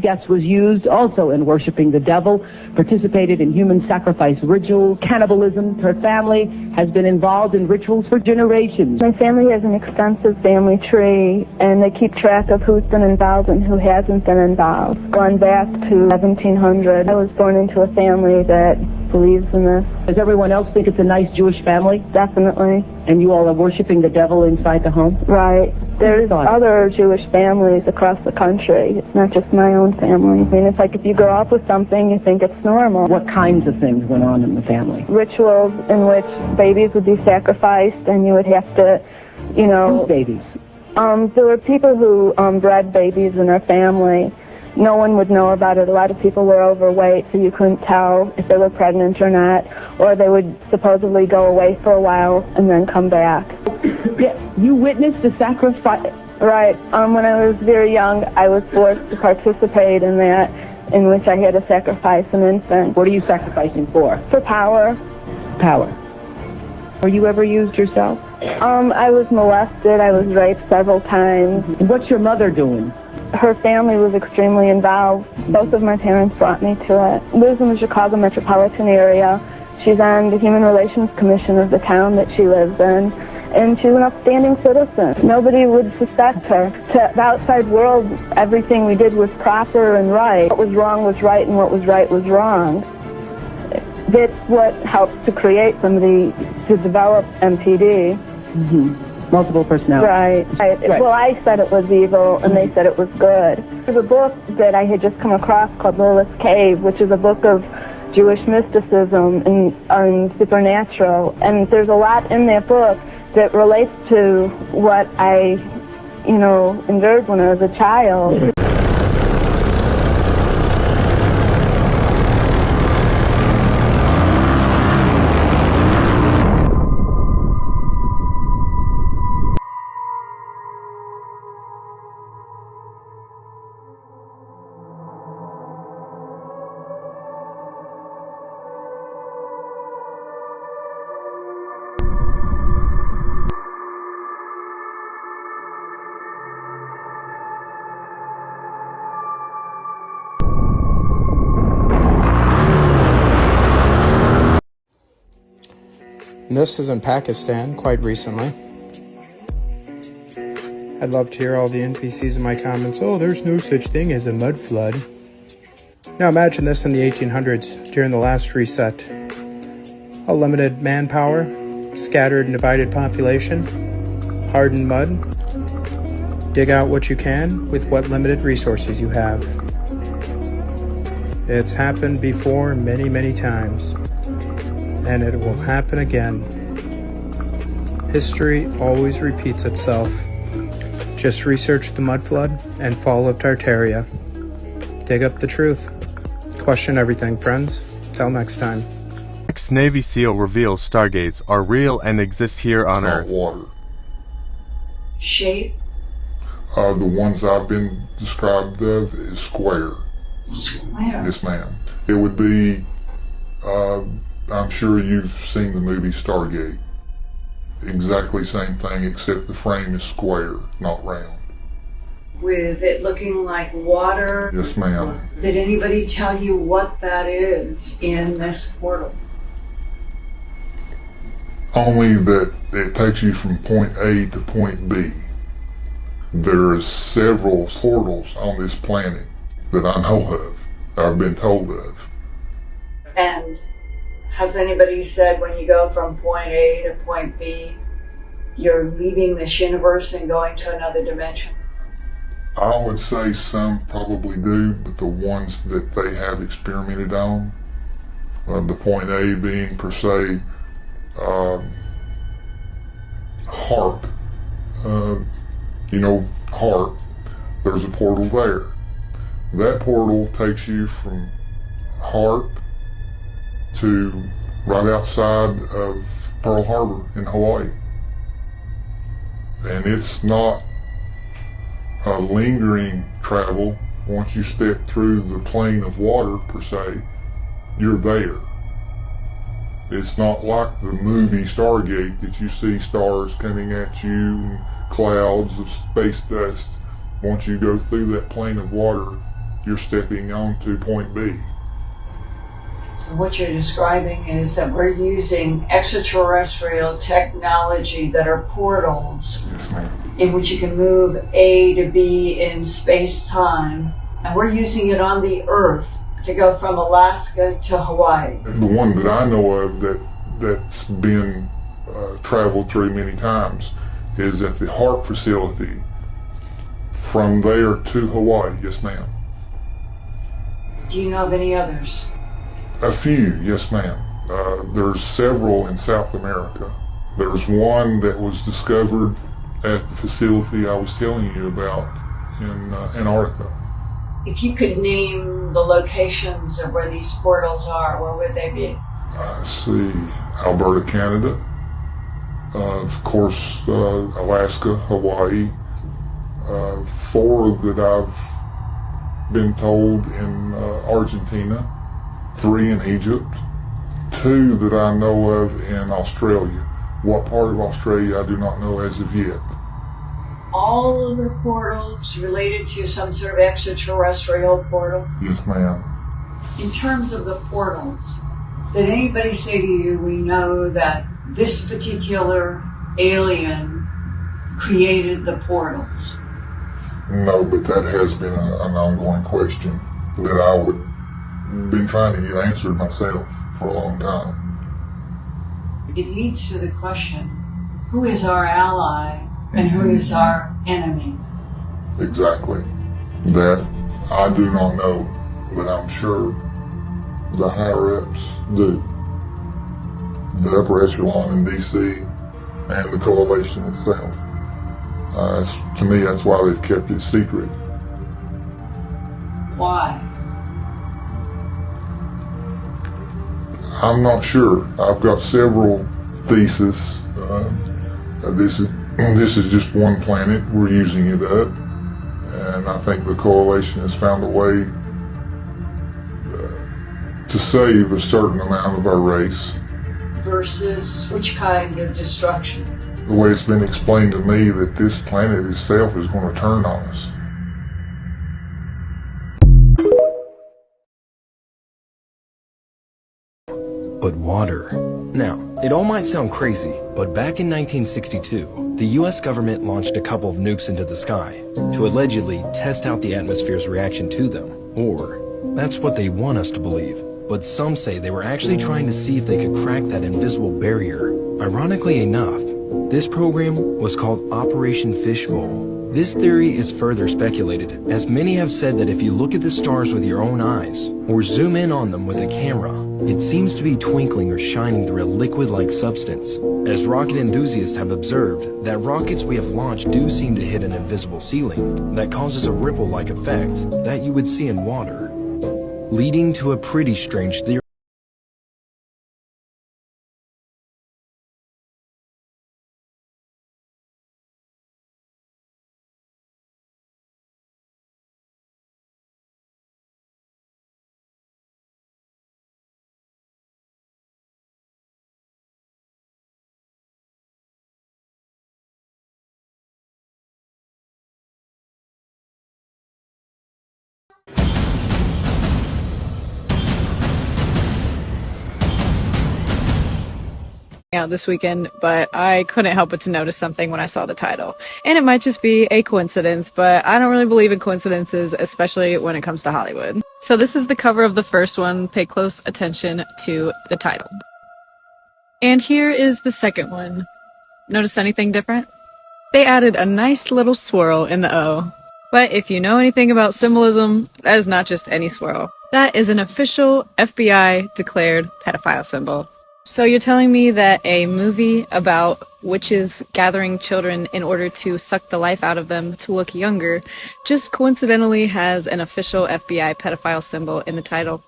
guest was used also in worshiping the devil, participated in human sacrifice rituals, cannibalism. Her family has been involved in rituals for generations. My family has an extensive family tree, and they keep track of who's been involved and who hasn't been involved. Going back to 1700, I was born into a family that believes in this. Does everyone else think it's a nice Jewish family? Definitely. And you all are worshiping the devil inside the home? Right. There's other Jewish families across the country. It's not just my own family. I mean, it's like if you grow up with something, you think it's normal. What kinds of things went on in the family? Rituals in which babies would be sacrificed, and you would have to, you know... Whose babies? There were people who bred babies in their family. No one would know about it. A lot of people were overweight, so you couldn't tell if they were pregnant or not. Or they would supposedly go away for a while and then come back. Yeah, you witnessed the sacrifice? Right. When I was very young, I was forced to participate in that, in which I had to sacrifice an infant. What are you sacrificing for? For power. Power. Were you ever used yourself? I was molested. I was raped several times. What's your mother doing? Her family was extremely involved. Both of my parents brought me to it. Lives in the Chicago metropolitan area. She's on the Human Relations Commission of the town that she lives in. And she's an upstanding citizen. Nobody would suspect her. To the outside world, everything we did was proper and right. What was wrong was right, and what was right was wrong. That's what helps to create somebody to develop MPD. Mm-hmm. Multiple personalities. Right. Well, I said it was evil, and they said it was good. There's a book that I had just come across called Lilith's Cave, which is a book of Jewish mysticism and supernatural. And there's a lot in that book that relates to what I, endured when I was a child. This is in Pakistan quite recently. I'd love to hear all the NPCs in my comments. Oh, there's no such thing as a mud flood. Now imagine this in the 1800s during the last reset. A limited manpower, scattered and divided population, hardened mud. Dig out what you can with what limited resources you have. It's happened before many, many times. And it will happen again. History always repeats itself. Just research the mud flood and fall of Tartaria. Dig up the truth. Question everything, friends. Till next time. Ex-Navy SEAL reveals stargates are real and exist here on Earth. Water. Shape? The ones I've been described of is square. Square? Yes, ma'am. It would be, I'm sure you've seen the movie Stargate. Exactly same thing, except the frame is square, not round. With it looking like water? Yes, ma'am. Did anybody tell you what that is in this portal? Only that it takes you from point A to point B. There are several portals on this planet that I know of, I've been told of. And has anybody said when you go from point A to point B, you're leaving this universe and going to another dimension? I would say some probably do, but the ones that they have experimented on, the point A being per se, HARP. HARP, there's a portal there. That portal takes you from HARP to right outside of Pearl Harbor in Hawaii. And it's not a lingering travel. Once you step through the plane of water, per se, you're there. It's not like the movie Stargate that you see stars coming at you and clouds of space dust. Once you go through that plane of water, you're stepping on to point B. So what you're describing is that we're using extraterrestrial technology that are portals. Yes, ma'am. In which you can move A to B in space-time. And we're using it on the Earth to go from Alaska to Hawaii. The one that I know of that's been traveled through many times is at the Hart facility. From there to Hawaii, yes ma'am. Do you know of any others? A few, yes ma'am. There's several in South America. There's one that was discovered at the facility I was telling you about in Antarctica. If you could name the locations of where these portals are, where would they be? I see Alberta, Canada. Of course, Alaska, Hawaii. 4 that I've been told in Argentina. 3 in Egypt. 2 that I know of in Australia. What part of Australia I do not know as of yet. All of the portals related to some sort of extraterrestrial portal? Yes, ma'am. In terms of the portals, did anybody say to you, we know that this particular alien created the portals? No, but that has been an ongoing question that I would been trying to get answered myself for a long time. It leads to the question, who is our ally and who is our enemy? Exactly. That I do not know, but I'm sure the higher-ups do. The upper echelon in D.C. and the coalition itself. To me, that's why they've kept it secret. Why? I'm not sure. I've got several theses. This is just one planet. We're using it up. And I think the coalition has found a way to save a certain amount of our race. Versus which kind of destruction? The way it's been explained to me that this planet itself is going to turn on us. But water. Now, it all might sound crazy, but back in 1962, the US government launched a couple of nukes into the sky to allegedly test out the atmosphere's reaction to them. Or, that's what they want us to believe. But some say they were actually trying to see if they could crack that invisible barrier. Ironically enough, this program was called Operation Fishbowl. This theory is further speculated, as many have said that if you look at the stars with your own eyes, or zoom in on them with a camera, it seems to be twinkling or shining through a liquid-like substance. As rocket enthusiasts have observed, that rockets we have launched do seem to hit an invisible ceiling that causes a ripple-like effect that you would see in water, leading to a pretty strange theory. Out this weekend, but I couldn't help but to notice something when I saw the title. And it might just be a coincidence, but I don't really believe in coincidences, especially when it comes to Hollywood. So this is the cover of the first one. Pay close attention to the title. And here is the second one. Notice anything different? They added a nice little swirl in the O. But if you know anything about symbolism, that is not just any swirl. That is an official FBI declared pedophile symbol. So you're telling me that a movie about witches gathering children in order to suck the life out of them to look younger just coincidentally has an official FBI pedophile symbol in the title?